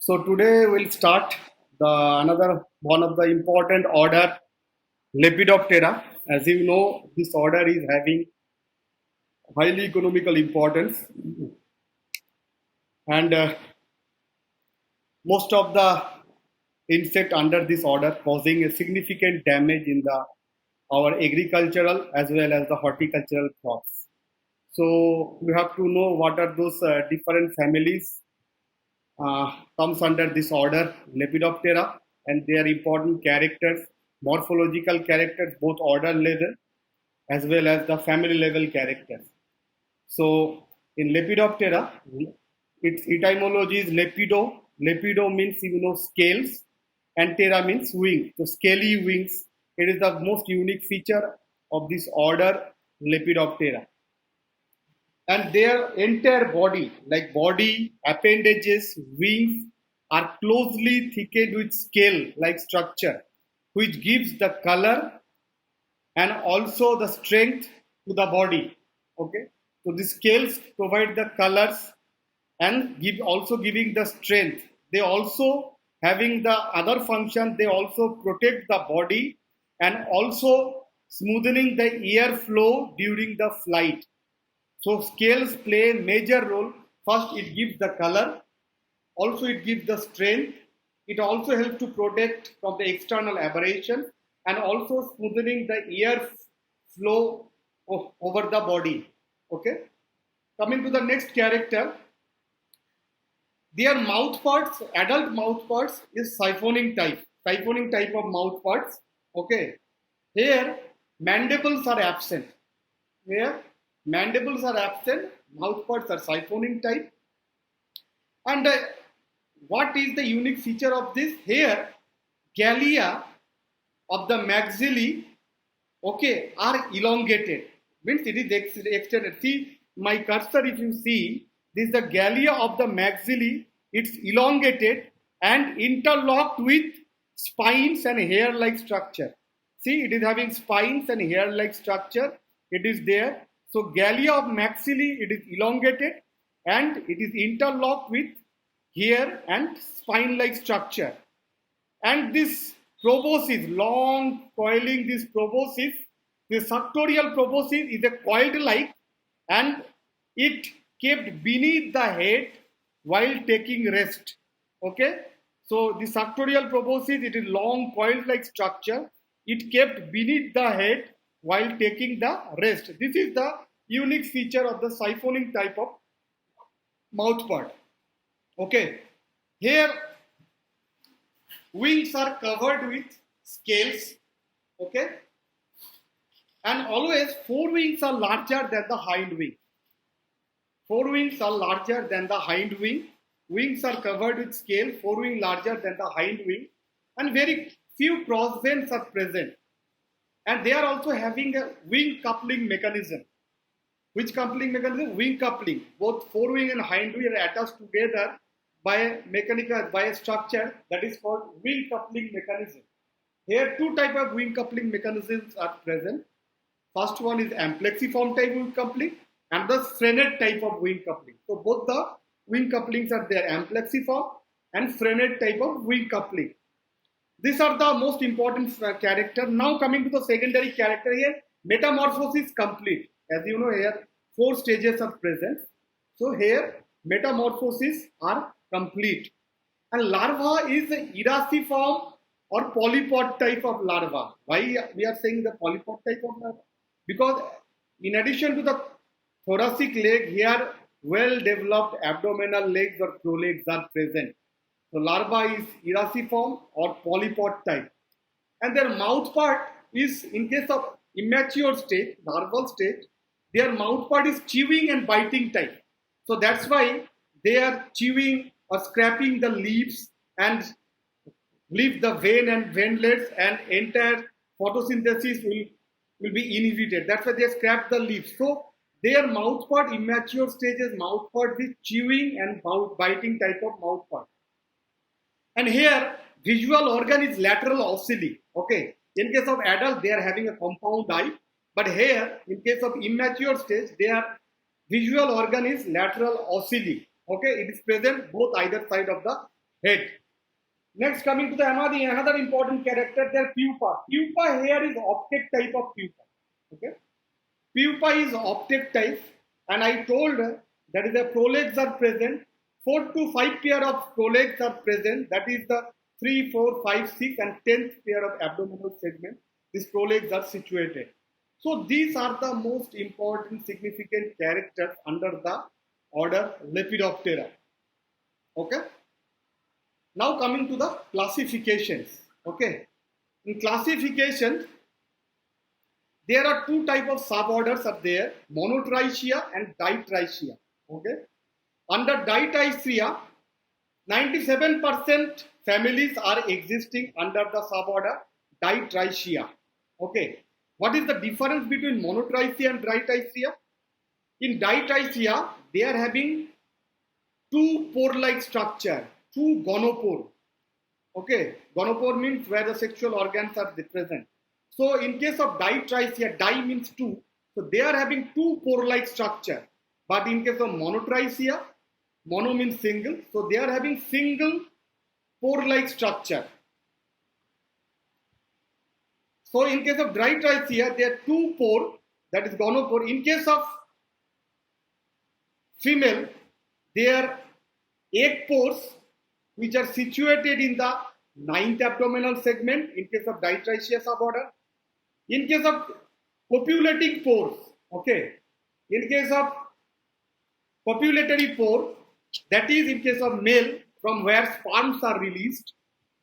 So today we'll start the another one of the important order Lepidoptera. As you know, this order is having highly economical importance, and most of the insect under this order causing a significant damage in the our agricultural as well as the horticultural crops. So you have to know what are those different families comes under this order Lepidoptera, and their important characters, morphological characters, both order level as well as the family level characters. So in Lepidoptera, its etymology is lepido. Lepido means scales, and ptera means wing. So scaly wings. It is the most unique feature of this order Lepidoptera, and their entire body, like body, appendages, wings, are closely thickened with scale like structure, which gives the color and also the strength to the body. Okay, so the scales provide the colors and give also giving the strength. They also having the other function, they also protect the body and also smoothing the air flow during the flight. So scales play a major role. First, it gives the color. Also, it gives the strength. It also helps to protect from the external aberration and also smoothing the air flow over the body. Okay. Coming to the next character, their mouth parts, adult mouth parts, is siphoning type of mouth parts. Okay. Here, mandibles are absent. Here, mandibles are absent, mouth parts are siphoning type. And what is the unique feature of this? Here, gallia of the maxillae, okay, are elongated. Means it is extended. See my cursor, if you see, this is the gallia of the maxillae. It's elongated and interlocked with spines and hair-like structure. See, it is having spines and hair-like structure. It is there. So gallia of maxillae, it is elongated and it is interlocked with hair and spine-like structure. And this proboscis, long coiling this proboscis, the suctorial proboscis is a coiled like, and it kept beneath the head while taking rest. Okay, so the suctorial proboscis, it is long coiled like structure. It kept beneath the head while taking the rest. This is the unique feature of the siphoning type of mouth part. Okay, here wings are covered with scales. Okay, and always forewings are larger than the hind wing. Forewings are larger than the hind wing. Wings are covered with scale, forewing larger than the hind wing, and very few crossveins are present. And they are also having a wing coupling mechanism. Which coupling mechanism? Wing coupling. Both forewing and hind wing are attached together by a structure that is called wing coupling mechanism. Here, two type of wing coupling mechanisms are present. First one is amplexiform type wing coupling and the frenette type of wing coupling. So both the wing couplings are there, amplexiform and frenette type of wing coupling. These are the most important character. Now coming to the secondary character here, metamorphosis complete. As you know here, 4 stages are present. So here, metamorphosis are complete. And larva is eraciform or polypod type of larva. Why we are saying the polypod type of larva? Because in addition to the thoracic leg, here well-developed abdominal legs or prolegs are present. So larva is eraciform or polypod type. And their mouth part is, in case of immature state, larval state, their mouth part is chewing and biting type. So that's why they are chewing or scraping the leaves and leave the vein and veinlets, and entire photosynthesis will be inhibited. That's why they scrap the leaves. So their mouth part, immature stages, mouth part is chewing and biting type of mouth part. And here, visual organ is lateral ocelli. Okay. In case of adult, they are having a compound eye. But here, in case of immature stage, their visual organ is lateral ocelli. Okay. It is present both either side of the head. Next, coming to the another important character, their pupa. Pupa here is optic type of pupa. Okay, pupa is optic type, and I told that is the prolegs are present. 4 to 5 pair of prolegs are present. That is the 3, 4, 5, 6, and 10th pair of abdominal segment. These prolegs are situated. So these are the most important significant characters under the order Lepidoptera. Okay. Now coming to the classifications. Okay. In classification, there are two type of suborders are there, Monotrichia and Ditrichia. Okay. Under Ditrichia, 97% families are existing under the suborder Ditrichia. Okay. What is the difference between Monotrichia and Ditrichia? In Ditrichia, they are having two pore-like structure, two gonopore. Okay, gonopore means where the sexual organs are present. So in case of Ditrichia, di means two. So they are having two pore-like structure. But in case of Monotrichia, mono means single. So they are having single pore-like structure. So in case of Ditrichia, there are two pore, that is gonopore. In case of female, there are egg pores which are situated in the 9th abdominal segment in case of Ditrichia suborder. In case of copulating pores, okay, in case of copulatory pore, that is in case of male from where sperms are released,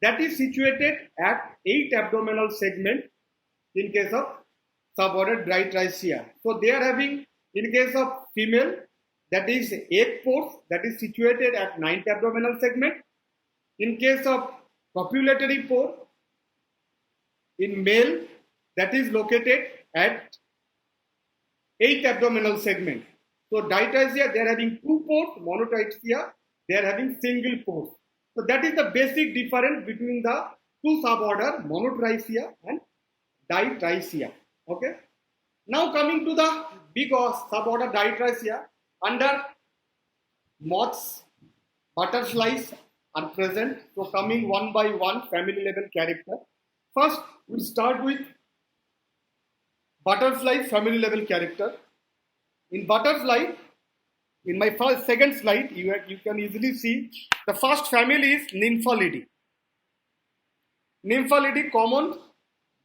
that is situated at 8th abdominal segment in case of suborder Ditrichia. So they are having, in case of female, that is egg pores, that is situated at 9th abdominal segment. In case of copulatory pore, in male, that is located at 8th abdominal segment. So Ditrichia, they are having two pores, Monotrichia, they are having single pores. So that is the basic difference between the two suborder, Monotrichia and Ditrichia. Okay. Now coming to the big suborder Ditrichia, under moths, butterflies are present. So coming one by one, family level character. First, we start with butterfly family level character. In butterfly, in my second slide, you can easily see the first family is Nymphalidae. Nymphalidae, common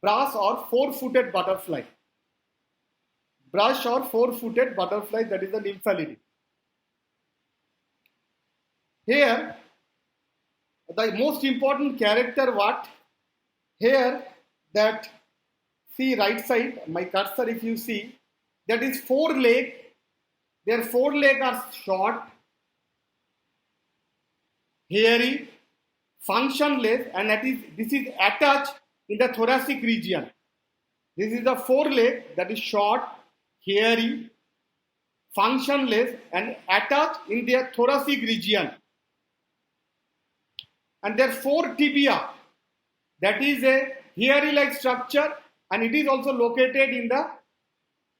brush or four-footed butterfly. Brush or four-footed butterfly, that is the Nymphalidae. Here, the most important character what? Here, that, see right side, my cursor if you see, that is four leg. Their four legs are short, hairy, functionless, and this is attached in the thoracic region. This is the four leg that is short, hairy, functionless, and attached in their thoracic region. And their four tibia, that is a hairy-like structure, and it is also located in the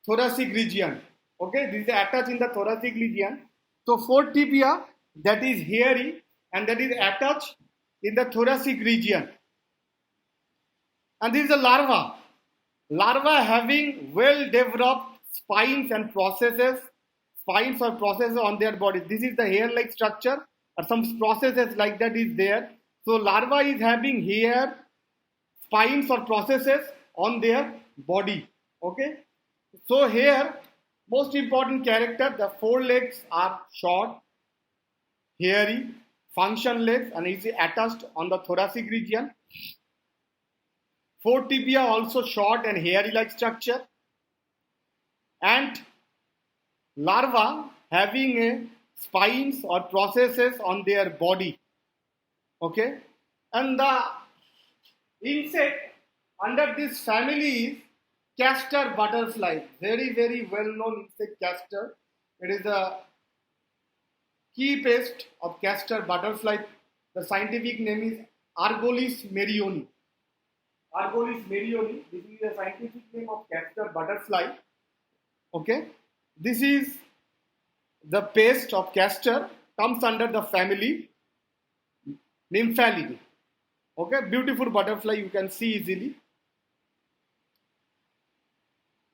thoracic region. Okay, this is attached in the thoracic region. So four tibia, that is hairy, and that is attached in the thoracic region. And this is a larva. Larva having well-developed spines and processes, spines or processes on their body. This is the hair-like structure, or some processes like that is there. So larva is having hair, spines or processes on their body. Okay. So here, most important character, the four legs are short, hairy, functionless, and is attached on the thoracic region. Four tibia also short and hairy-like structure. And larva having a spines or processes on their body. Okay. And the insect under this family is castor butterfly. Very, very well-known insect, castor. It is the key pest of castor butterfly. The scientific name is Argolis merioni. Argolis merioni. This is the scientific name of castor butterfly. Okay. This is the pest of castor, comes under the family Nymphalidae. Okay, beautiful butterfly, you can see easily.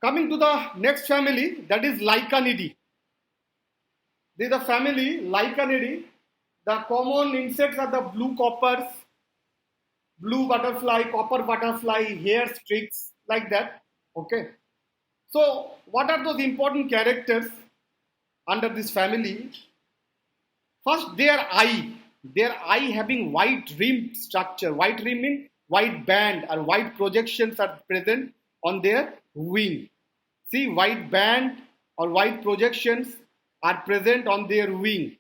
Coming to the next family, that is Lycaenidae. This is the family Lycaenidae. The common insects are the blue coppers, blue butterfly, copper butterfly, hair streaks, like that. Okay. So, what are those important characters under this family? First, their eye having white rim structure. White rim means white band or white projections are present on their wing. See, white band or white projections are present on their wing.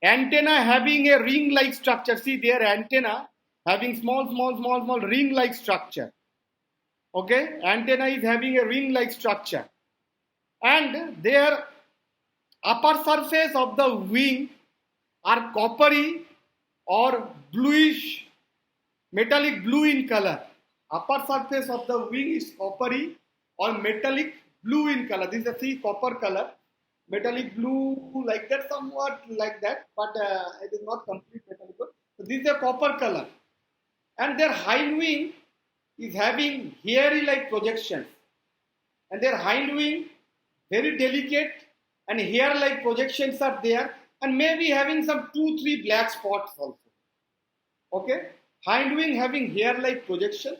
Antenna having a ring-like structure. See, their antenna having small ring-like structure. Okay, antenna is having a ring-like structure, and their upper surface of the wing are coppery or bluish, metallic blue in color. Upper surface of the wing is coppery or metallic blue in color. This is the copper color, metallic blue, like that, somewhat like that, but it is not complete metallic blue. So this is a copper color, and their hind wing is having hairy like projections, and their hind wing very delicate and hair like projections are there, and maybe having some 2-3 black spots also. Okay, hind wing having hair like projections,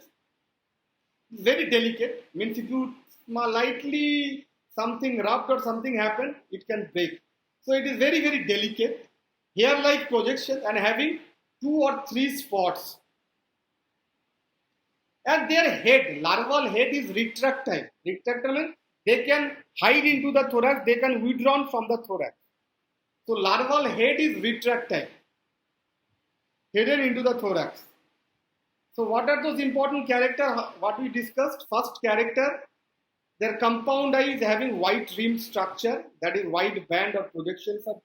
very delicate, means if you lightly something rubbed or something happened, it can break. So it is very delicate, hair like projection, and having 2 or 3 spots. And their head, larval head, is retractile. Retractile means they can hide into the thorax, they can withdraw from the thorax. So larval head is retractile, hidden into the thorax. So what are those important characters? What we discussed? First character, their compound eye is having white rim structure, that is white band or projections are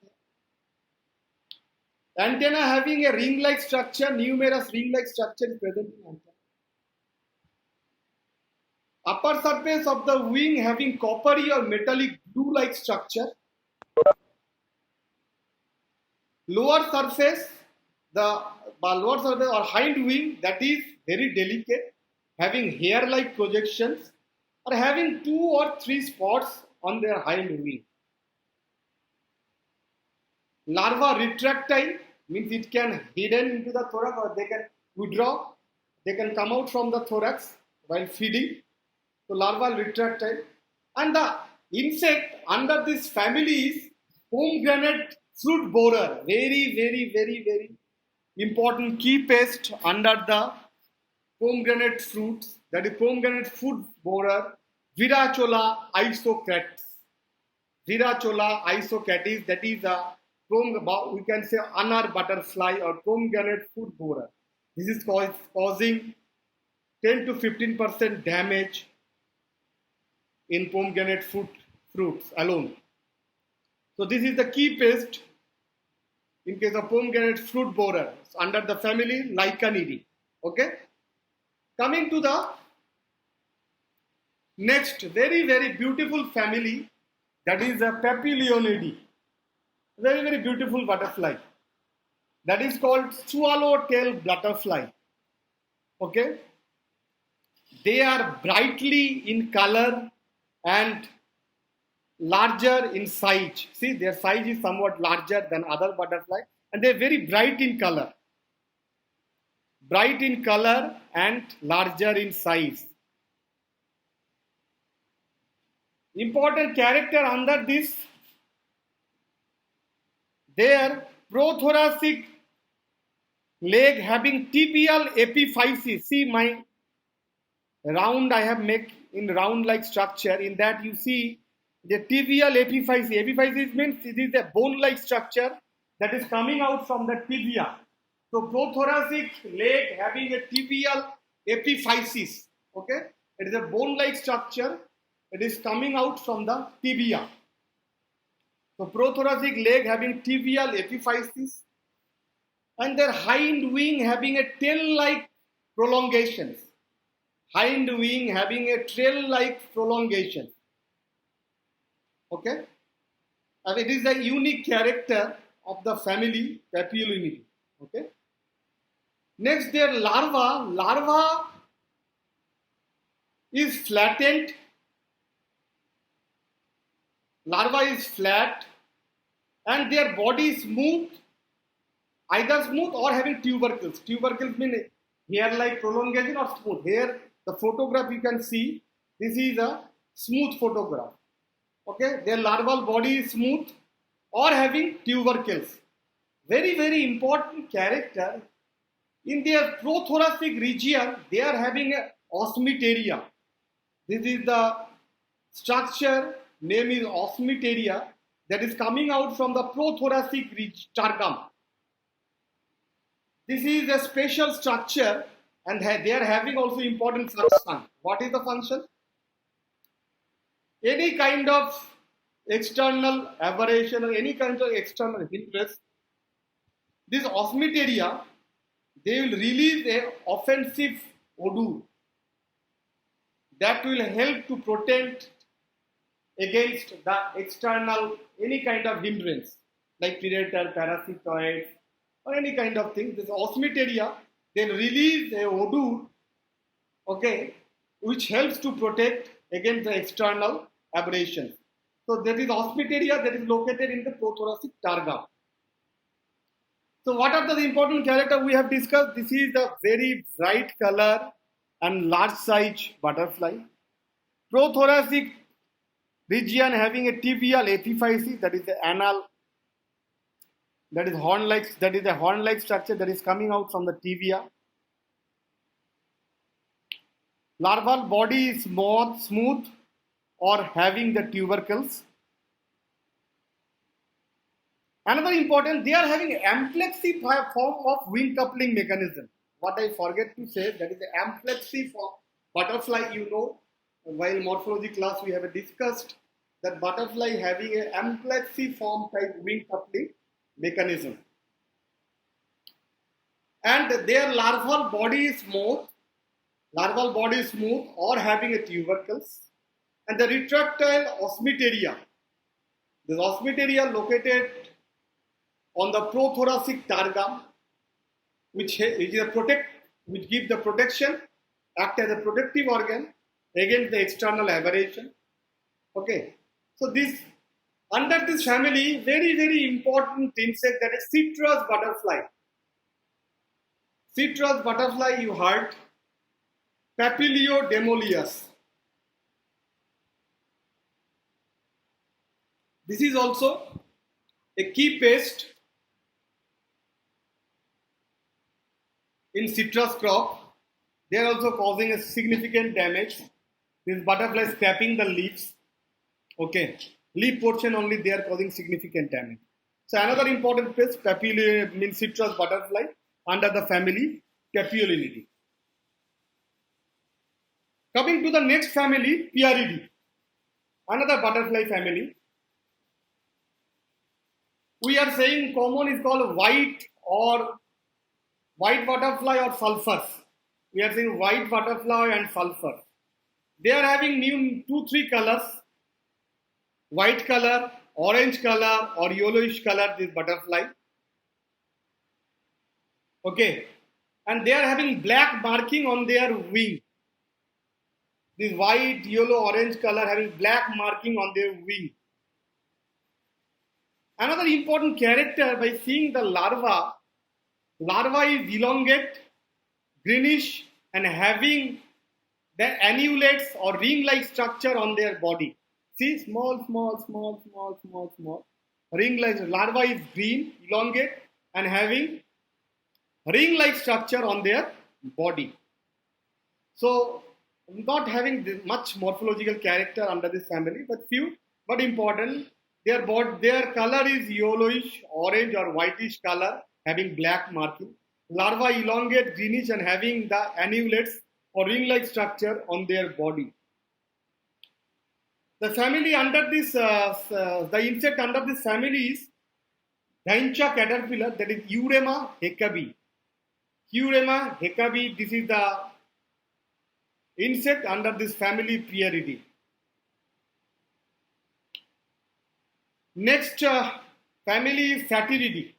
there. Antenna having a ring-like structure, numerous ring-like structure is present in antenna. Upper surface of the wing having coppery or metallic blue-like structure. Lower surface, the lower surface or hind wing, that is very delicate, having hair-like projections, or having 2 or 3 spots on their hind wing. Larva retractile means it can hidden into the thorax, or they can withdraw, they can come out from the thorax while feeding. So larval retractile. And the insect under this family is pomegranate fruit borer. Very important key pest under the pomegranate fruits. That is pomegranate fruit borer, Viracola isocrates. Viracola isocrates, that is a we can say anar butterfly or pomegranate fruit borer. This is causing 10 to 15% damage in pomegranate fruits alone. So this is the key pest in case of pomegranate fruit borer under the family Lycaenidae. Okay. Coming to the next very beautiful family, that is a Papilionidae. Very beautiful butterfly. That is called swallowtail butterfly. Okay. They are brightly in color and larger in size. See, their size is somewhat larger than other butterfly, and they are very bright in color. Bright in color and larger in size. Important character under this, their prothoracic leg having tibial epiphysis. See my round I have made in round like structure. In that you see the tibial epiphysis. Epiphysis means it is a bone like structure that is coming out from the tibia. So prothoracic leg having a tibial epiphysis. Okay, it is a bone like structure. It is coming out from the tibia. So prothoracic leg having tibial epiphysis, and their hind wing having a tail-like prolongations. Hind wing having a tail-like prolongation. Okay, and it is a unique character of the family Papilionidae. Okay, Next, their larva is flattened. Larva is flat and their body is smooth, either smooth or having tubercles. Tubercles mean hair-like prolongation or smooth. Here, the photograph you can see, this is a smooth photograph. Okay, their larval body is smooth or having tubercles. Very, very important character. In their prothoracic region, they are having a osmeteria. This is the structure, name is osmeteria, that is coming out from the prothoracic targum. This is a special structure and they are having also important function. What is the function? Any kind of external aberration or any kind of external hindrance, this osmeteria, they will release a offensive odor that will help to protect against the external any kind of hindrance like predator, parasitoids or any kind of thing. This osmeteria then release a odor, okay, which helps to protect against the external aberrations. So that is osmeteria that is located in the prothoracic targa. So what are the important characters we have discussed? This is the very bright color and large size butterfly. Prothoracic region having a tibial epiphysis, that is the anal, that is horn-like, that is the horn-like structure that is coming out from the tibia. Larval body is smooth or having the tubercles. Another important, they are having amplexy form of wing coupling mechanism. What I forget to say, that is the amplexy form. Butterfly, you know, while morphology class we have discussed that butterfly having an amplexy form type wing coupling mechanism. And their larval body is smooth or having a tubercles. And the retractile osmeteria. This osmeteria located on the prothoracic targum, which gives the protection, act as a protective organ against the external aberration. Okay, so this under this family, very, very important insect, that is citrus butterfly. Citrus butterfly, you heard, Papilio-Demoleus. This is also a key pest in citrus crop. They are also causing a significant damage. This butterfly is scraping the leaves. Okay, leaf portion only they are causing significant damage. So another important pest, Papilio means citrus butterfly under the family Papilionidae. Coming to the next family, Pieridae, another butterfly family. We are saying common is called white butterfly or sulfurs. We are saying white butterfly and sulfur. They are having new 2-3 colors, white color, orange color or yellowish color, this butterfly. Okay, and they are having black marking on their wing. This white, yellow, orange color having black marking on their wing. Another important character, by seeing the larva is elongate, greenish and having the annulates or ring-like structure on their body. See, small. Ring-like larva is green, elongate and having ring-like structure on their body. So, not having much morphological character under this family, but few, but important. Their color is yellowish, orange or whitish color, having black marking. Larva elongate, greenish and having the annulates or ring-like structure on their body. The family under this, the insect under this family is Daincha caterpillar, that is Eurema hecabi. Eurema hecabi, this is the insect under this family Pieridae. Next family is Satyridae.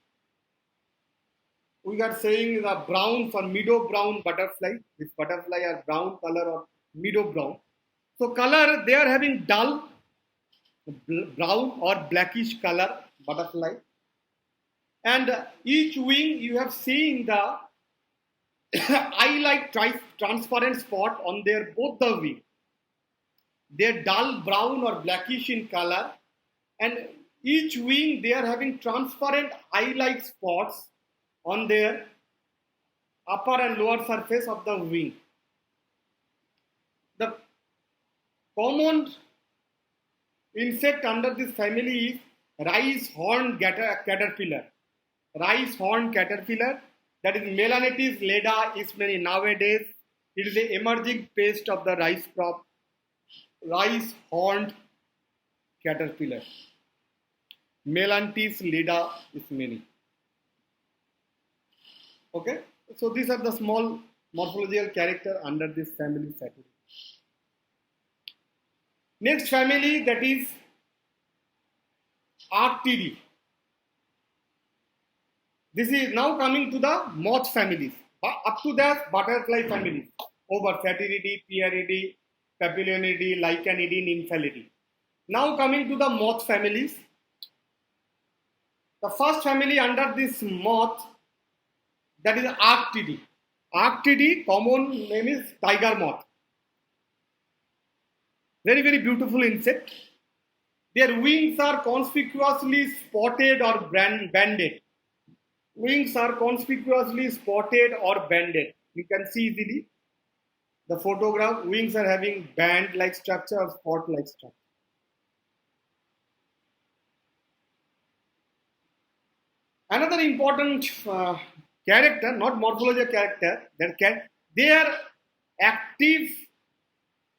we are saying the brown or meadow brown butterfly. This butterfly are brown color or meadow brown. So color they are having dull brown or blackish color butterfly, and each wing you have seen the eye like transparent spot on their both the wing. They're dull brown or blackish in color, and each wing they are having transparent eye like spots on their upper and lower surface of the wing. The common insect under this family is rice horned caterpillar. Rice horned caterpillar, that is Melanitis leda ismeni. Nowadays, it is the emerging pest of the rice crop. Rice horned caterpillar. Melanitis leda ismeni. Okay, so these are the small morphological character under this family category. Next family, that is Arctidae. This is now coming to the moth families. Up to that, butterfly families over Satyridae, Pieridae, Papilionidae, Lichenidae, Nymphalidae. Now coming to the moth families. The first family under this moth, that is Arctidae. Arctidae, common name is tiger moth. Very, very beautiful insect. Their wings are conspicuously spotted or banded. Wings are conspicuously spotted or banded. You can see easily the photograph. Wings are having band-like structure or spot-like structure. Another important character, not morphological character, they are active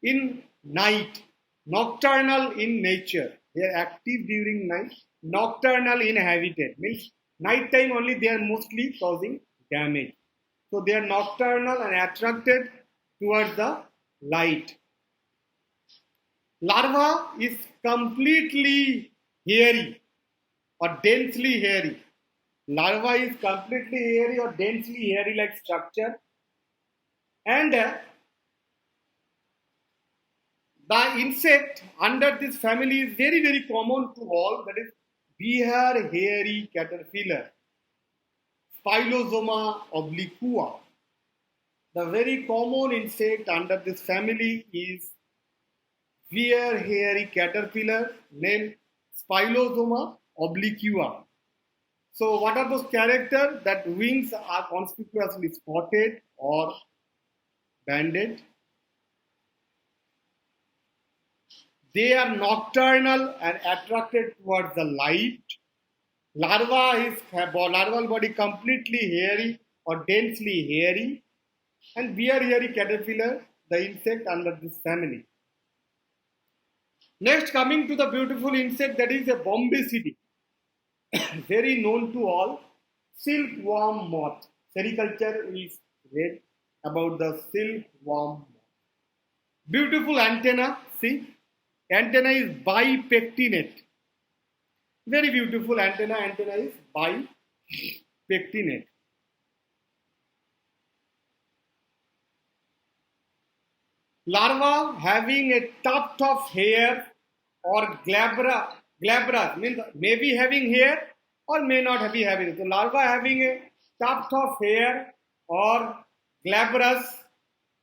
in night, nocturnal in nature. They are active during night, nocturnal in habitat. Means night time only they are mostly causing damage. So they are nocturnal and attracted towards the light. Larva is completely hairy or densely hairy. Larva is completely hairy or densely hairy like structure, and the insect under this family is very, very common to all, that is bear hairy caterpillar, Spilozoma obliqua. The very common insect under this family is bear hairy caterpillar named Spilozoma obliqua. So what are those characters? That wings are conspicuously spotted or banded. They are nocturnal and attracted towards the light. Larval body completely hairy or densely hairy, and bear hairy caterpillar, the insect under this family. Next, coming to the beautiful insect, that is a Bombycidae, very known to all, silkworm moth. Sericulture is read about the silkworm moth. Beautiful antenna, see. Antenna is bipectinate. Very beautiful antenna. Antenna is bipectinate. Larva having a tuft of hair or glabrous, means maybe having hair or may not be having it. So larva having a tuft of hair or glabrous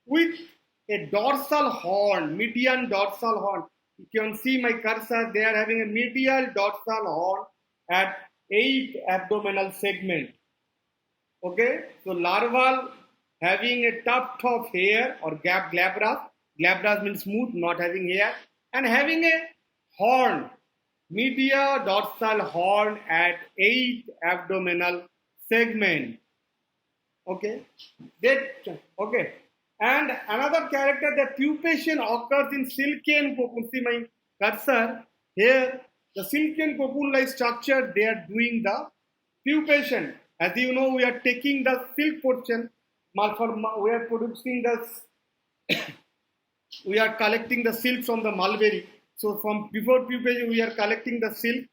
with a dorsal horn, median dorsal horn. You can see my cursor, they are having a medial dorsal horn at 8 abdominal segment. Okay, so larval having a tuft of hair or glabrous. Glabrous means smooth, not having hair, and having a horn, medial dorsal horn at 8 abdominal segment. Okay, okay. And another character, the pupation occurs in silken cocoon. See my cursor here, the silken cocoon-like structure, they are doing the pupation. As you know, we are taking the silk portion, we are producing the, we are collecting the silk from the mulberry. So from before pupation, we are collecting the silk,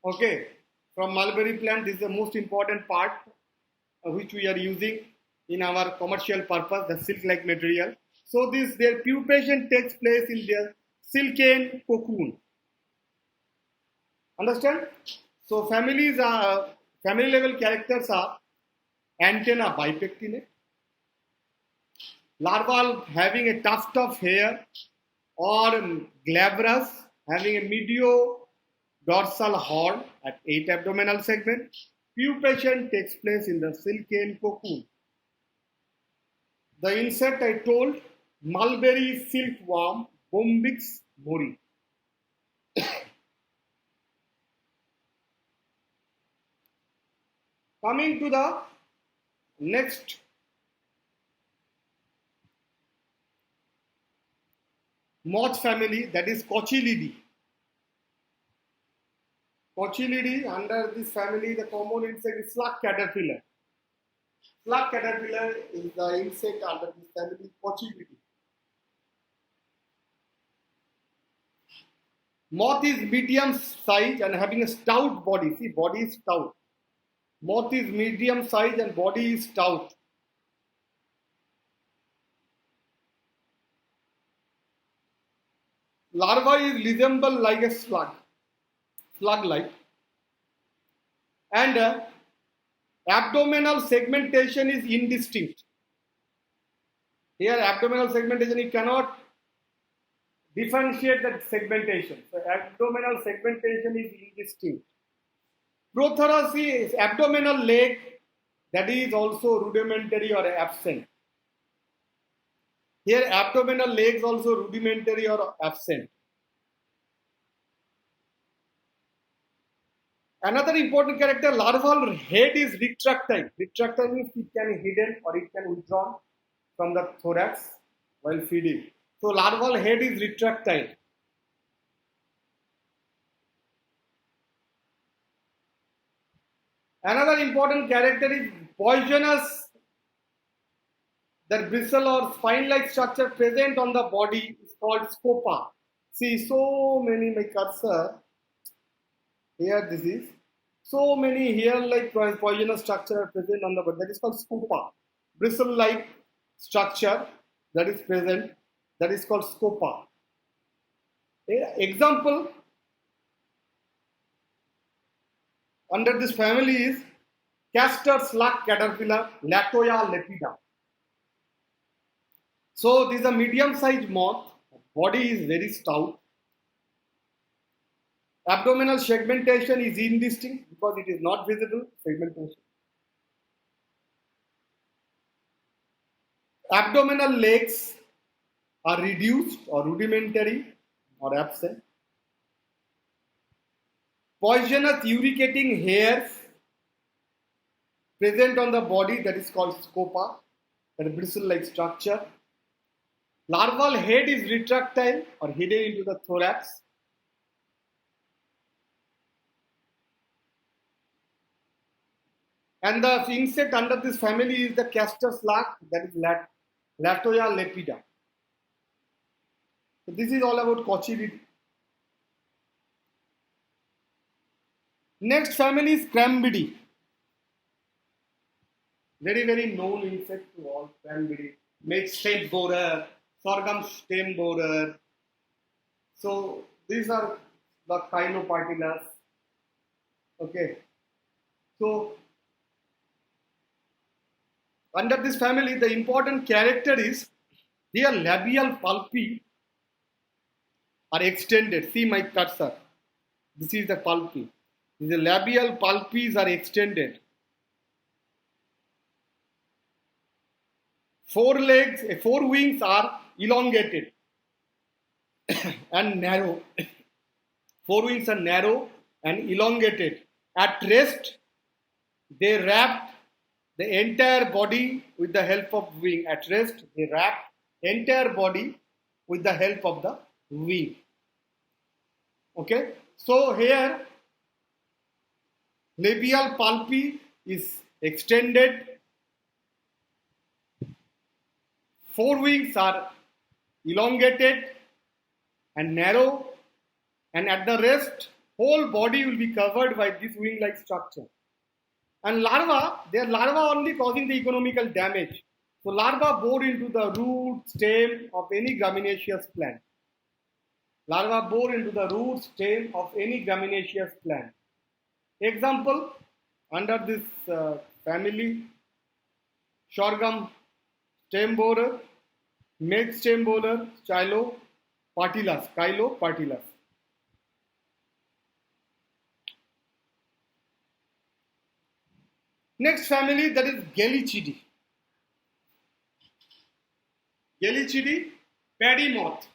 okay, from mulberry plant. This is the most important part. which we are using in our commercial purpose, the silk-like material. So their pupation takes place in their silken cocoon. Understand? So family level characters are antenna bipectinate, larval having a tuft of hair, or glabrous having a medio dorsal horn at 8 abdominal segment. Pupation takes place in the silken cocoon. The insect I told, mulberry silkworm, Bombyx mori. Coming to the next moth family, that is Cotylidae. Cotylidae, under this family, the common insect is slug caterpillar. Slug caterpillar is the insect under this family, Cotylidae. Moth is medium size and having a stout body. See, body is stout. Moth is medium size and body is stout. Larva is resemble like a slug-like. And abdominal segmentation is indistinct. Here, abdominal segmentation, you cannot differentiate that segmentation. So, abdominal segmentation is indistinct. Prothoraci is abdominal leg that is also rudimentary or absent. Here, abdominal legs also rudimentary or absent. Another important character, larval head is retractile. Retractile means it can be hidden or it can withdrawn from the thorax while feeding. So, larval head is retractile. Another important character is poisonous. The bristle or spine-like structure present on the body is called scopa. See, so many, my cursor, here this is, so many hair-like poisonous structure are present on the body. That is called scopa. Bristle-like structure that is present, that is called scopa. Example, under this family is castor slug caterpillar, Latoya lepida. So this is a medium-sized moth. Body is very stout. Abdominal segmentation is indistinct because it is not visible segmentation. Abdominal legs are reduced or rudimentary or absent. Poisonous urticating hairs present on the body, that is called scopa, that is bristle-like structure. Larval head is retractile or hidden into the thorax. And the insect under this family is the castor slug, that is Latoya lepida. So this is all about Cotylidae. Next family is Crambidae. Very, very known insect to all, Crambidae. Makes stem borer, sorghum stem borer. So these are the Caenopartylus. Okay. So under this family, the important character is their labial pulpi are extended. See my cursor. This is the pulpi. The labial pulpis are extended. Four wings are elongated and narrow. Four wings are narrow and elongated. At rest, they wrap the entire body with the help of wing. At rest, they wrap entire body with the help of the wing. Okay. So here, labial pulpi is extended. Four wings are elongated and narrow, and at the rest, whole body will be covered by this wing-like structure. And larva, they are larva only causing the economical damage. So larva bore into the root, stem of any gramineous plant. Larva bore into the root, stem of any gramineous plant. Example, under this family, sorghum stem borer, milk stem borer, Chylopatylus. Next family, that is Gellichidae. Gellichidae, paddy moth.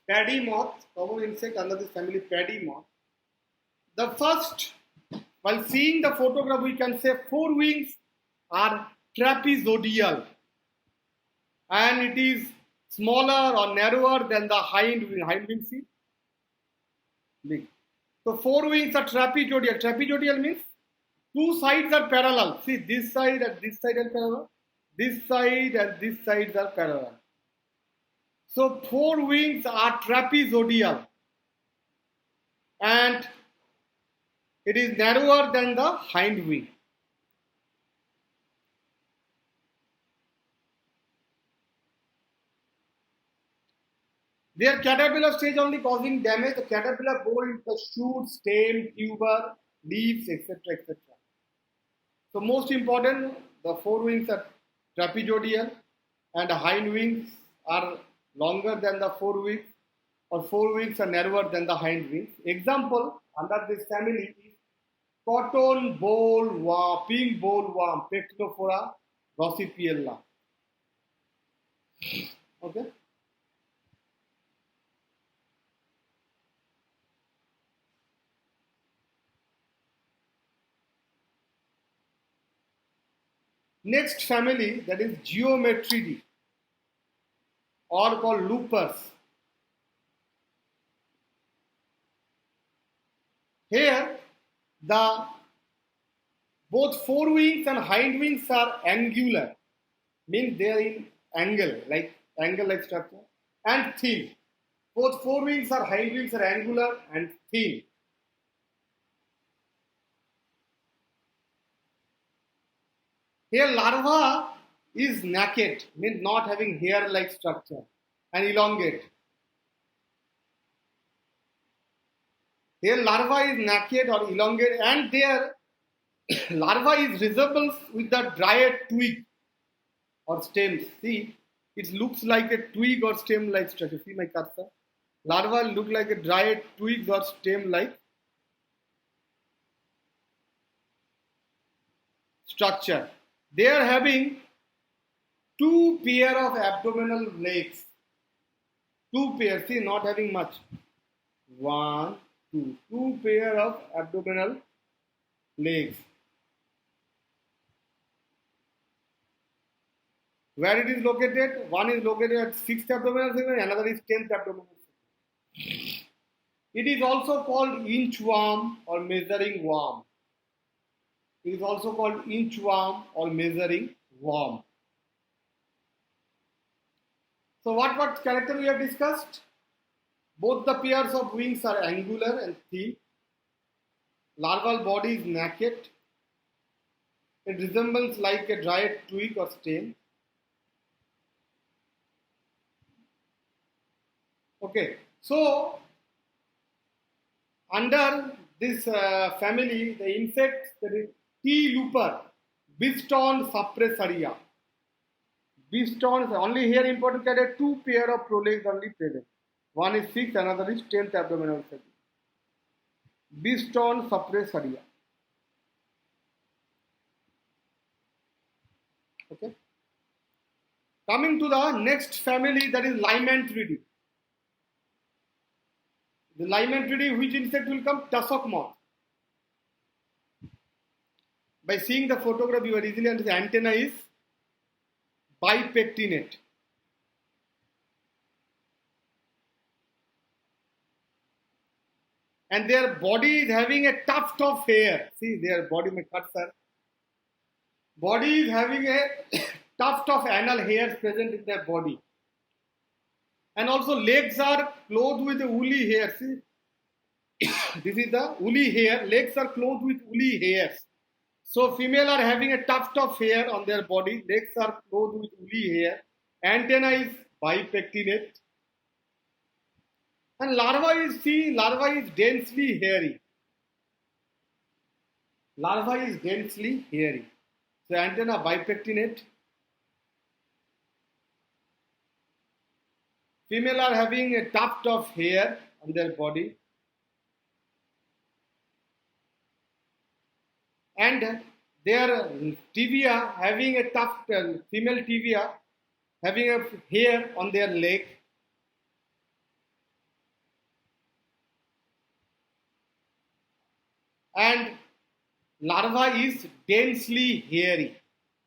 Paddy moth, common insect under this family, paddy moth. The first, while seeing the photograph, we can say forewings are trapezoidal, and it is smaller or narrower than the hind wing. See, big. So forewings are trapezoidal. Trapezoidal means two sides are parallel. See, this side and this side are parallel. This side and this side are parallel. So forewings are trapezoidal, and it is narrower than the hind wing. Their caterpillar stage only causing damage. The caterpillar bore into the shoot, stem, tuber, leaves, etc. etc. So most important, the forewings are trapezoidal and the hind wings are longer than the forewings, or forewings are narrower than the hind wings. Example under this family is cotton boll worm, pink boll worm, Pectinophora rossipiella. Okay. Next family, that is Geometridae, or called loopers. Here, the both forewings and hind wings are angular, means they are in angle like structure, and thin. Both forewings or hind wings are angular and thin. Here larva is naked, means not having hair-like structure, and elongate. Here larva is naked or elongate, and their larva is resembles with the dried twig or stem. See, it looks like a twig or stem-like structure. See my cursor. Larva look like a dried twig or stem-like structure. They are having two pair of abdominal legs. Two pairs, see, not having much. One, two. Two pair of abdominal legs. Where it is located? One is located at 6th abdominal segment, another is 10th abdominal segment. It is also called inchworm or measuring worm. It is also called inchworm or measuring worm. So what character we have discussed? Both the pairs of wings are angular and thin. Larval body is naked. It resembles like a dried twig or stem. Okay, so under this family, the insects, that is T. looper, Biston suppressoria. Biston, only here important character, two pair of prolegs only present. One is 6th, another is 10th abdominal segment. Biston suppressoria. Okay. Coming to the next family, that is Lymanthidae. The Lymanthidae, which insect will come? Tussock moth. By seeing the photograph, you are easily understand. Antenna is bipectinate. And their body is having a tuft of hair. See their body, my cursor. Body is having a tuft of anal hairs present in their body. And also legs are clothed with woolly hair. See, This is the woolly hair. Legs are clothed with woolly hairs. So female are having a tuft of hair on their body. Legs are clothed with woolly hair. Antenna is bipectinate. And larva is densely hairy. Larva is densely hairy. So antenna bipectinate. Female are having a tuft of hair on their body. And their tibia having a tuft, female tibia having a hair on their leg. And larva is densely hairy.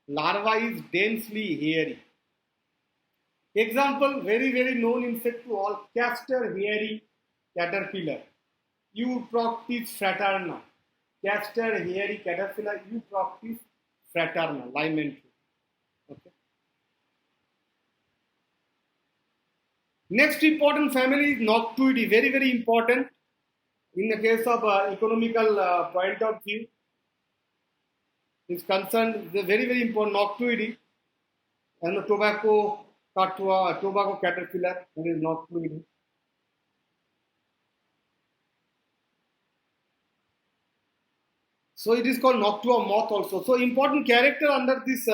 Larva is densely hairy. Example, very known insect to all, castor hairy caterpillar, Euproctis fraterna. Castor hairy caterpillar, Euproctis fraterna, Lyman tree. Okay. Next important family is Noctuidae, very important in the case of economical point of view. Is concerned, the very important Noctuidae and the tobacco caterpillar, that is Noctuidae. So it is called Noctua moth also. So important character under this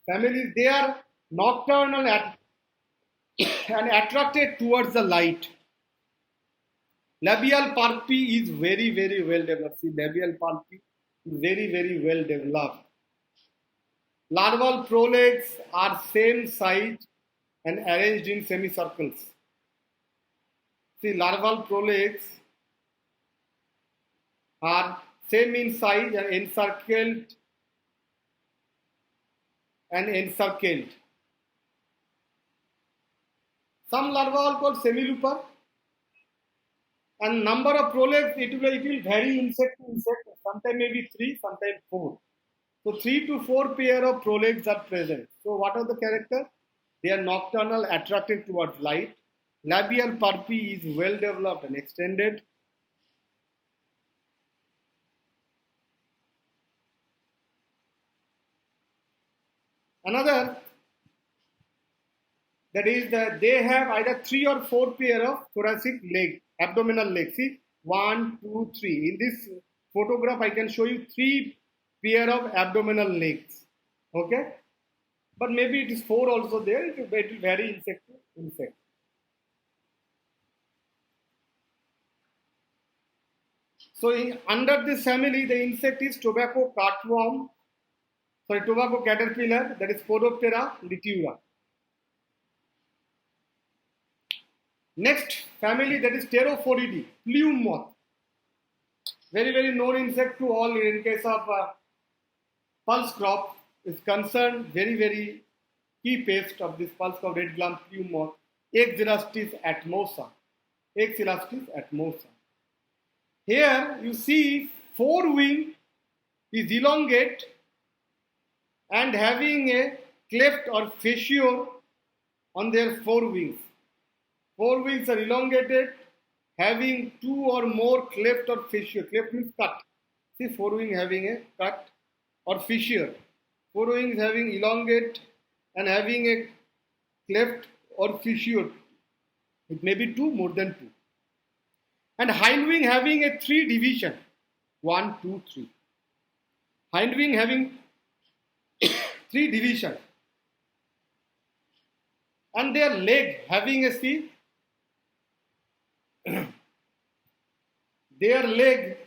family, they are nocturnal and attracted towards the light. Labial palpi is very well developed. See, labial palpi is very well developed. Larval prolegs are same size and arranged in semicircles. See, larval prolegs are same in size and encircled. Some larvae are called semilooper, and number of prolegs it will vary insect to insect. Sometimes maybe 3, sometimes 4. So 3 to 4 pair of prolegs are present. So what are the characters? They are nocturnal, attracted towards light. Labial palpi is well developed and extended. Another, that is that they have either 3 or 4 pair of thoracic leg, abdominal legs. See, 1, 2, 3. In this photograph, I can show you 3 pair of abdominal legs. Okay, but maybe it is 4 also there. It will vary insect to insect. So under this family, the insect is tobacco caterpillar, that is Poroptera litura. Next family, that is Pterophoridae, plume moth. Very known insect to all in case of pulse crop is concerned. Very key pest of this pulse crop, red gum plume moth, Exelastis atmosa. Here you see forewing is elongate and having a cleft or fissure on their forewings. Forewings are elongated, having 2 or more cleft or fissure. Cleft means cut. See, forewing having a cut or fissure. Forewings having elongate and having a cleft or fissure. It may be 2, more than 2. And hindwing having a 3 division. 1, 2, 3. Hindwing having 3 division. And their leg having a C. Their leg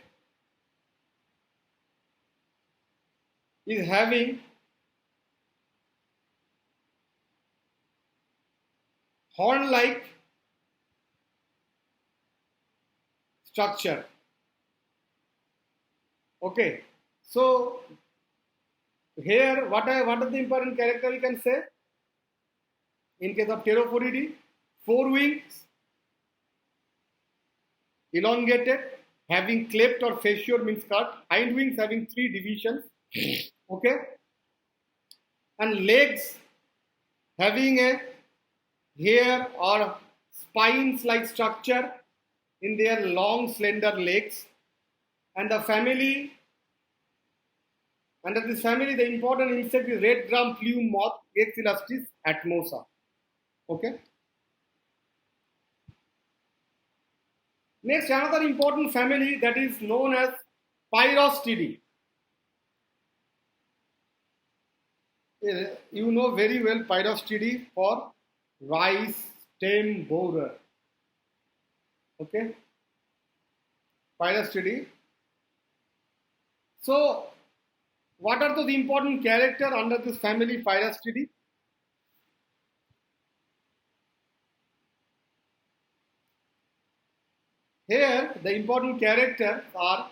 is having horn-like structure. Okay, so here what are the important character we can say? In case of Pterophoridae, forewings elongated, having cleft or fissure means cut. Hindwings having 3 divisions. Okay, and legs having a hair or spines like structure in their long slender legs, and the family under this family the important insect is red drum plume moth Axilastris atmosa. Okay. Next, another important family that is known as Pyrostidae. You know very well Pyrostidae for rice stem borer. Okay, Pyrostidae. So, what are the important characters under this family Pyrostidae? Here, the important characters are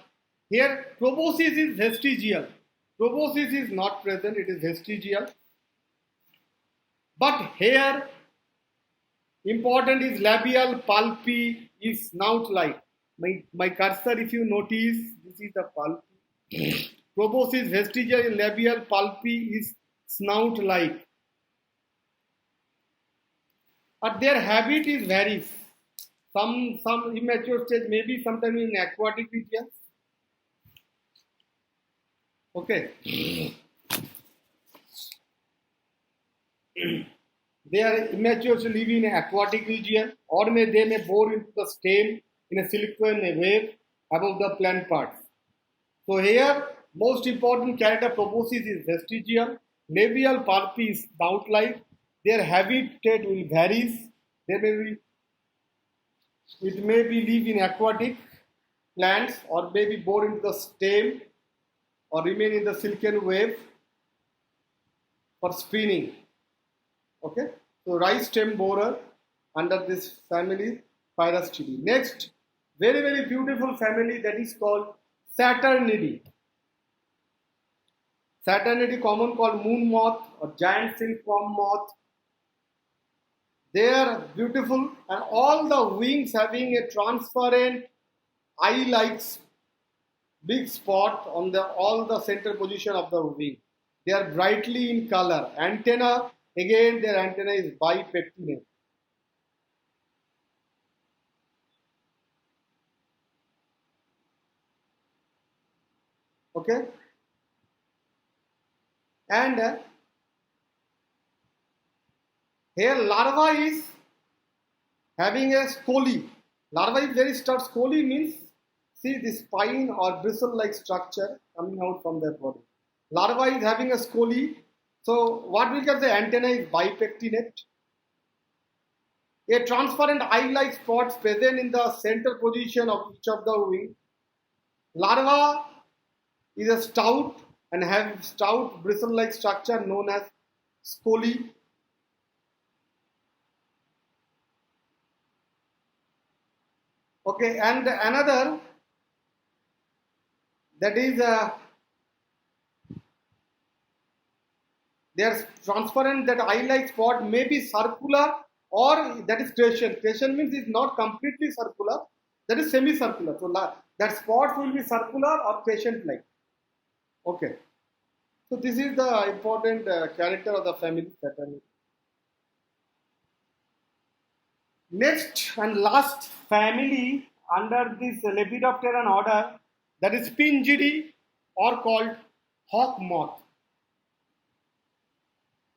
here proboscis is vestigial. Proboscis is not present, it is vestigial. But here, important is labial pulpy is snout-like. My cursor, if you notice, this is the pulpy. Proboscis vestigial labial pulpy is snout-like. But their habit is varies. Some immature stage, maybe sometime in aquatic region. Okay. They are immature to live in an aquatic region, or they may bore into the stem in a silicone wave above the plant parts. So here, most important character proboscis is vestigial, labial pulpy is snout-like. Their habitat will varies. It may be live in aquatic plants, or maybe bore into the stem, or remain in the silicon wave for spinning. Okay, so rice stem borer under this family Pyrostidae. Next, very beautiful family that is called Saturnidae. Saturnidae, common called moon moth or giant silkworm moth. They are beautiful, and all the wings having a transparent eye-like big spot on all the center position of the wing. They are brightly in color. Antenna, again their antenna is bipectinate. Okay, and here larva is having a scoli. Larva is very stout. Scoli means, see this spine or bristle-like structure coming out from their body. Larva is having a scoli. So what we can say, antenna is bipectinate. A transparent eye-like spots present in the center position of each of the wing. Larva is a stout and have stout bristle-like structure known as scoli. Okay, and another that is they are transparent, that eye-like spot may be circular or that is crescent. Crescent means it's not completely circular, that is semicircular. So that spot will be circular or crescent-like. Okay. So this is the important character of the family Saturnidae. Next and last family under this Lepidopteran order, that is Spingidae or called hawk moth.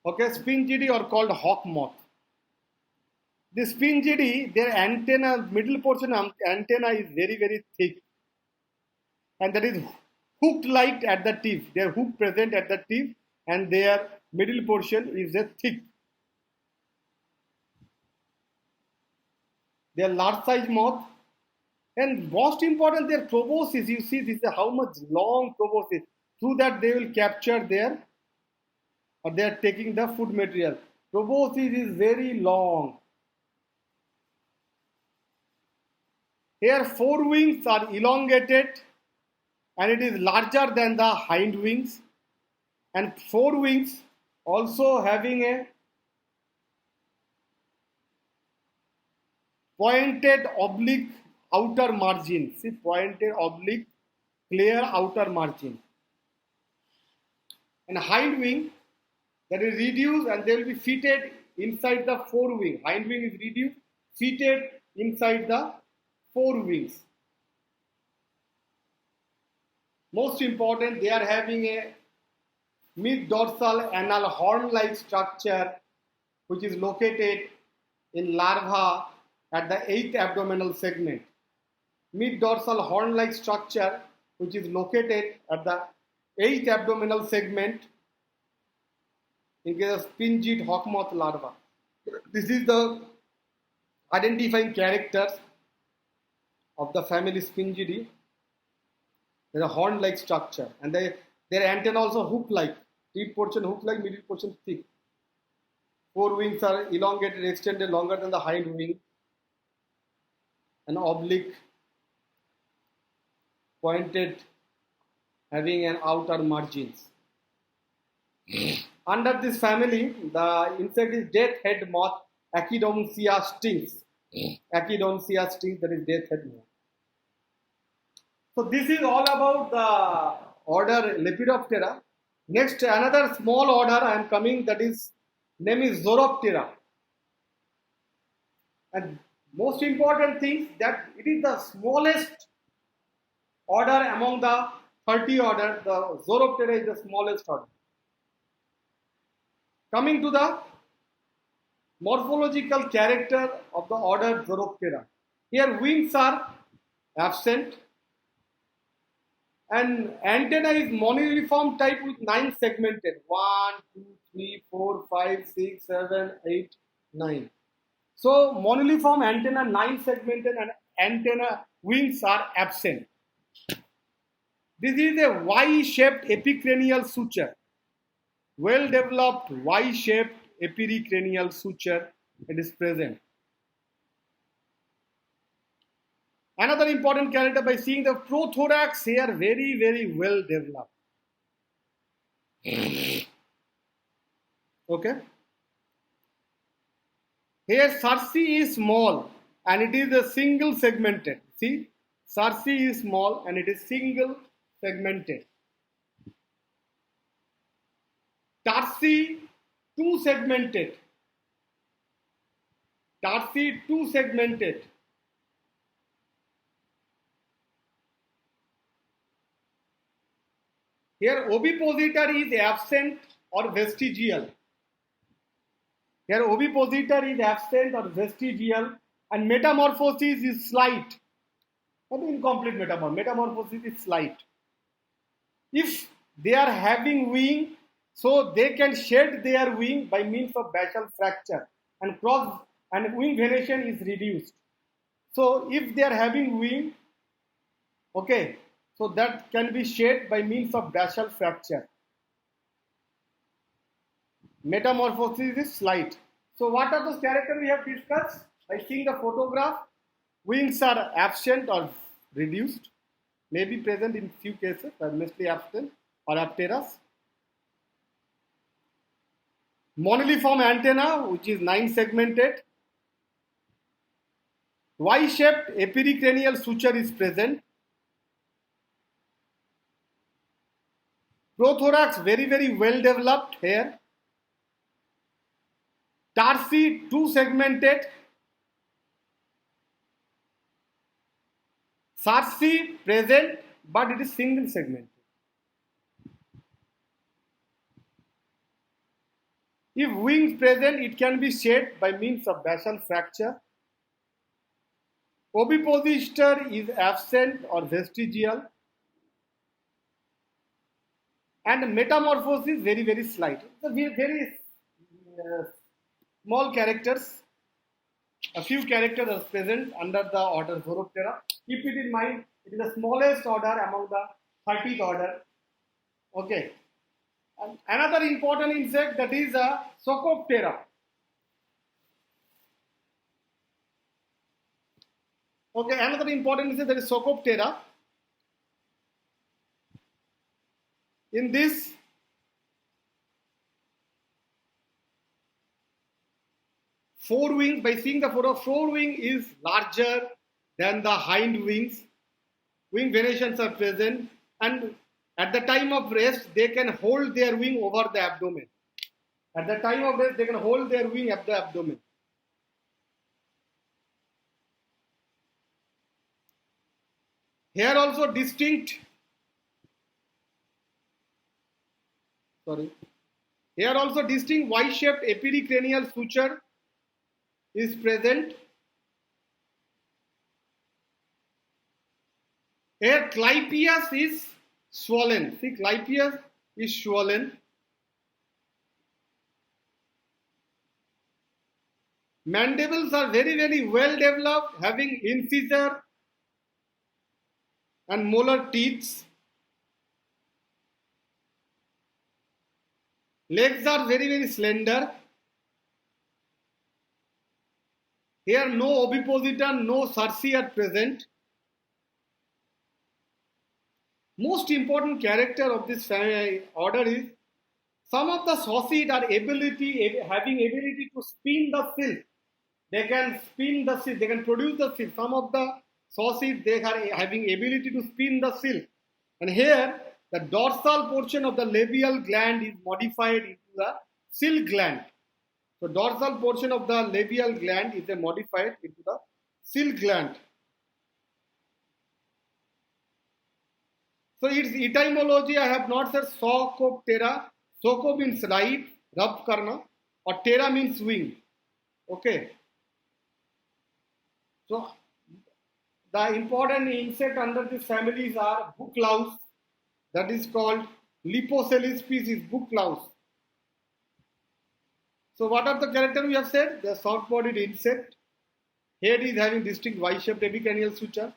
Okay, Spingidae or called hawk moth. The Spingidae, their antenna, middle portion of antenna is very thick, and that is hook-like at the tip. Their hook present at the tip, and their middle portion is a thick. They are large size moth, and most important, their proboscis. You see, this is how much long proboscis. Through that, they will capture their, or they are taking the food material. Proboscis is very long. Here, forewings are elongated, and it is larger than the hind wings, and forewings also having a pointed oblique outer margin. See, pointed oblique clear outer margin. And hind wing that is reduced, and they will be fitted inside the forewing. Hind wing is reduced, fitted inside the 4 wings. Most important, they are having a mid-dorsal anal horn-like structure which is located in larva at the 8th abdominal segment. Mid-dorsal horn-like structure which is located at the 8th abdominal segment in case of spinged hawkmoth larva. This is the identifying characters of the family Spingidae. There is a horn-like structure, and their antenna also hook-like. Tip portion hook-like, middle portion thick. 4 wings are elongated, extended longer than the hind wing, and oblique, pointed, having an outer margins. Under this family, the insect is death head moth, Achidoncia stings. Achidoncia stings, that is death head moth. So this is all about the order Lepidoptera. Next, another small order I am coming, that is name is Zoroptera. And most important thing that it is the smallest order among the 30 order. The Zoroptera is the smallest order. Coming to the morphological character of the order Zoroptera. Here wings are absent and antenna is moniliform type with 9 segmented. 1, 2, 3, 4, 5, 6, 7, 8, 9. So moniliform antenna 9 segmented and antenna wings are absent. This is a Y-shaped epicranial suture. Well developed Y-shaped epicranial suture, it is present. Another important character, by seeing the prothorax here, very well developed. Okay. Here sarsi is small and it is a single segmented. See, sarsi is small and it is single segmented. Tarsi 2 segmented. Tarsi 2 segmented. Here ovipositor is absent or vestigial. Here ovipositor is absent or vestigial, and metamorphosis is slight. Not incomplete metamorphosis. Metamorphosis is slight. If they are having wing, so they can shed their wing by means of basal fracture, and cross and wing venation is reduced. So if they are having wing, okay, so that can be shed by means of basal fracture. Metamorphosis is slight. So what are those characters we have discussed? By seeing the photograph, wings are absent or reduced, may be present in few cases, but mostly absent or apteras. Moniliform antenna, which is 9 segmented. Y-shaped epicranial suture is present. Prothorax very well developed here. Tarsi 2 segmented. Sarsi present, but it is single segmented. If wings present, it can be shed by means of basal fracture. Ovipositor is absent or vestigial. And metamorphosis very slight. So very small characters. A few characters are present under the order Zoroptera. Keep it in mind, it is the smallest order among the 30th order. Okay. And another important insect, that is a Socoptera. Okay, another important insect, that is Socoptera. In this, forewing, by seeing the photo, forewing is larger than the hind wings. Wing venations are present, and at the time of rest, they can hold their wing over the abdomen. At the time of rest, they can hold their wing at the abdomen. Here also distinct, sorry, here also distinct Y-shaped epidicranial suture is present. Here clypeus is swollen. See, clypeus is swollen. Mandibles are very well developed, having incisor and molar teeth. Legs are very slender. Here no ovipositor, no cerci are present. Most important character of this order is some of the saucid are having ability to spin the silk. They can spin the silk, they can produce the silk. Some of the saucid, they are having ability to spin the silk. And here, the dorsal portion of the labial gland is modified into the silk gland. So, dorsal portion of the labial gland is modified into the silk gland. So, its etymology, I have not said Socoptera. Soco means rub karna, or ptera means wing. Okay. So, the important insect under these families are book louse, that is called Lipocelis species, book louse. So, what are the characters we have said? The soft-bodied insect. Head is having distinct Y-shaped epicranial suture.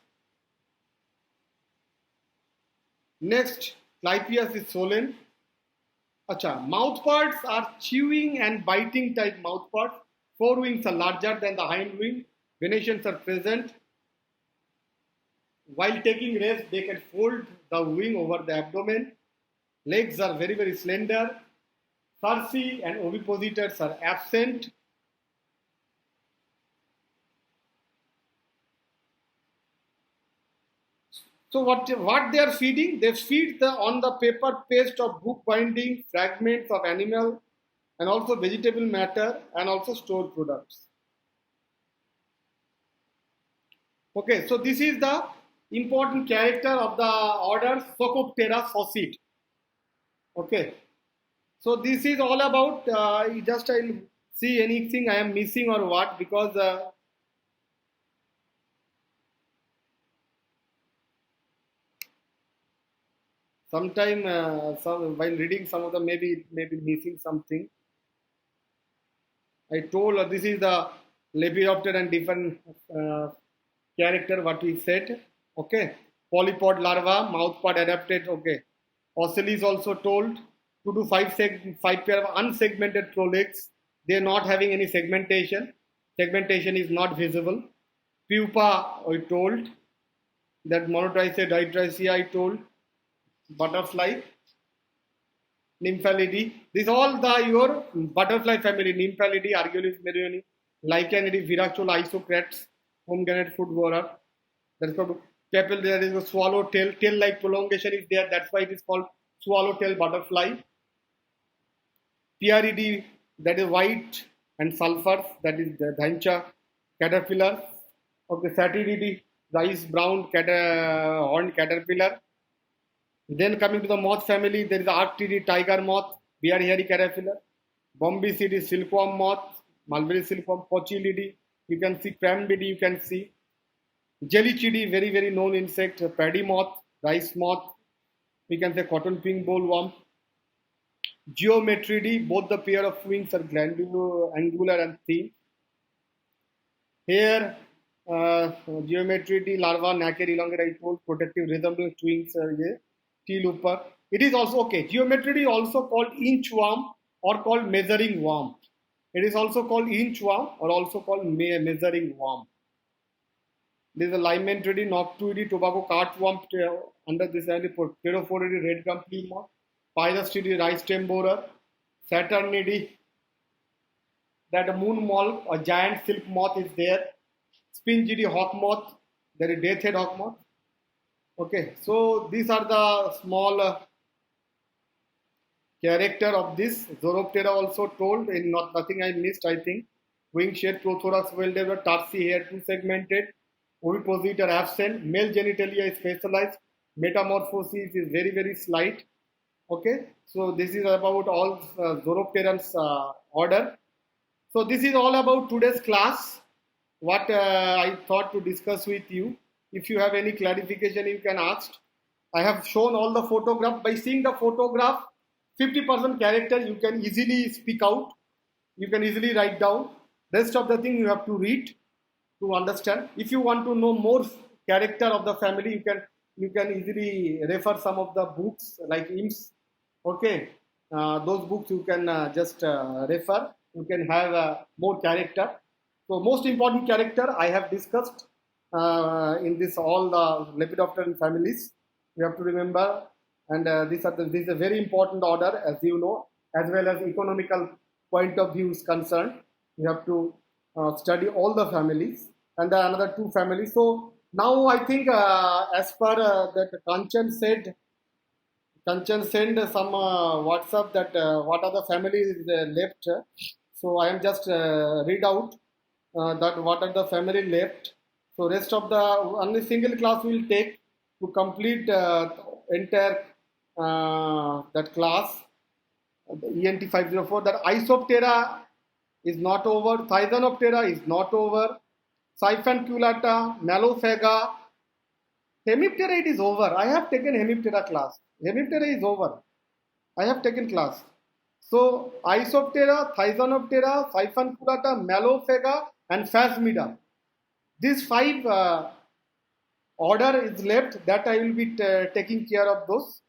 Next, clypeus is swollen. Acha, mouth parts are chewing and biting type mouth parts. Forewings are larger than the hind wing. Venations are present. While taking rest, they can fold the wing over the abdomen. Legs are very slender. Cerci and ovipositors are absent. So what they are feeding? They feed on the paper paste of book binding, fragments of animal, and also vegetable matter, and also stored products. Okay, so this is the important character of the order Socoptera saucid. Okay, so this is all about. Just I'll see anything I am missing or what, because sometime while reading some of the maybe missing something. I told this is the Lepidoptera and different character what we said. Okay, polypod larva, mouth part adapted. Okay, ocelli also told 2 to 5 pair of unsegmented prolegs. They are not having any segmentation. Segmentation is not visible. Pupa, I told that monotricha, ditricha, I told. Butterfly, Nymphalidae. These all the your butterfly family. Nymphalidae, Argolis merioni, Lichenidae, Viracula, Isocrates, pomegranate fruit borer. That's called capel. There is a swallow tail. Tail-like prolongation is there. That's why it is called swallowtail butterfly. Pieridae, that is white and sulfur. That is the Dhancha caterpillar. Okay, Satyridae, rice brown horned caterpillar. Then coming to the moth family, there is Arctidae, tiger moth, bear hairy caterpillar, Bombycidae, silkworm moth, mulberry silkworm, Pochilidae, you can see Crambidae, you can see Jellychidae, very known insect, paddy moth, rice moth, we can say cotton pink bollworm, Geometridae, both the pair of wings are angular and thin. Here, Geometridae larva, nacre elongate, protective resemblance to wings. T-looper. It is also okay. Geometridae is also called inchworm or called measuring worm. It is also called inchworm or also called measuring worm. There is a Limetridae, Noctuidae, tobacco cartworm under this Pterophoridae, red gum flea moth, Pyrastidae, rice stem borer, Saturnidae, that moon moth, a giant silk moth is there, Spingidae, hawk moth, there is death head hawk moth. Okay, so these are the small character of this. Zoroptera also told, in nothing I missed, I think. Wing shape, prothorax well developed, tarsi here 2 segmented, ovipositor absent, male genitalia is specialized, metamorphosis is very, very slight. Okay, so this is about all Zoropteran's order. So this is all about today's class. What I thought to discuss with you. If you have any clarification, you can ask. I have shown all the photograph. By seeing the photograph, 50% character you can easily speak out. You can easily write down. Rest of the thing you have to read to understand. If you want to know more character of the family, you can easily refer some of the books like IMS. Okay, those books you can just refer. You can have more character. So most important character I have discussed in this all the Lepidopteran families. You have to remember, and this is a very important order, as you know, as well as economical point of view is concerned. You have to study all the families and the another two families. So now I think, as per that Kanchan sent some WhatsApp that what are the families left. So I am just read out that what are the family left. So rest of the only single class will take to complete entire that class, the ENT 504. That Isoptera is not over, Thysanoptera is not over, Siphonculata, Malophaga, Hemiptera it is over. I have taken Hemiptera class. Hemiptera is over. I have taken class. So Isoptera, Thysanoptera, Siphonculata, Malophaga, and Phasmida. These five order is left that I will be taking care of those.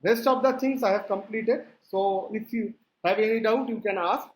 Rest of the things I have completed. So if you have any doubt, you can ask.